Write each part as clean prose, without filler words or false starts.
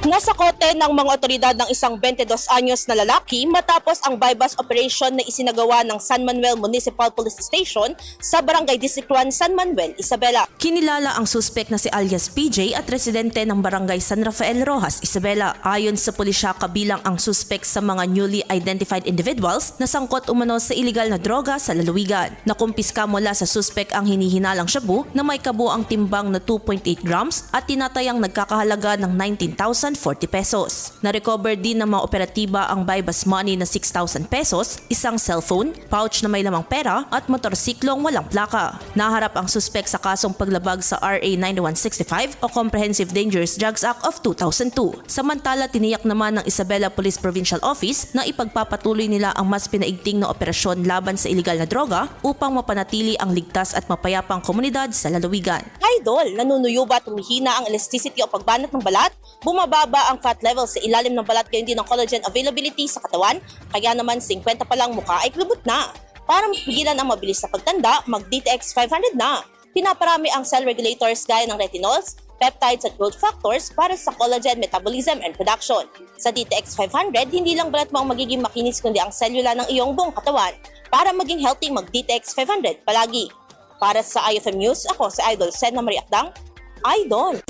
Nasa kote ng mga otoridad ng isang 22 anyos na lalaki matapos ang bypass operation na isinagawa ng San Manuel Municipal Police Station sa Barangay District 1, San Manuel, Isabela. Kinilala ang suspek na si alias PJ at residente ng Barangay San Rafael Rojas, Isabela. Ayon sa pulisya, kabilang ang suspek sa mga newly identified individuals na sangkot umano sa iligal na droga sa lalawigan. Nakumpiska mula sa suspek ang hinihinalang shabu na may kabuang timbang na 2.8 grams at tinatayang nagkakahalaga ng 19,040 pesos. Na-recover din ng mga operatiba ang bypass money na 6,000 pesos, isang cellphone, pouch na may lamang pera at motorsiklong walang plaka. Naharap ang suspek sa kasong paglabag sa RA 9165 o Comprehensive Dangerous Drugs Act of 2002. Samantala, tiniyak naman ng Isabela Police Provincial Office na ipagpapatuloy nila ang mas pinaigting na operasyon laban sa iligal na droga upang mapanatili ang ligtas at mapayapang komunidad sa lalawigan. Idol, nanunuyo ba at humihina ang elasticity o pagbanat ng balat? Bumababa ang fat level sa ilalim ng balat, gayon din ang collagen availability sa katawan, kaya naman 50 pa lang mukha ay klubot na. Para mapigilan ang mabilis na pagtanda, mag-DTX 500 na. Pinaparami ang cell regulators gaya ng retinols, peptides at growth factors para sa collagen metabolism and production. Sa DTX 500, hindi lang balat mo ang magiging makinis kundi ang selula ng iyong buong katawan. Para maging healthy, mag-DTX 500 palagi. Para sa IFM News, ako si Idol Sen na Marie Akdang, Idol!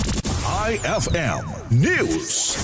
IFM News.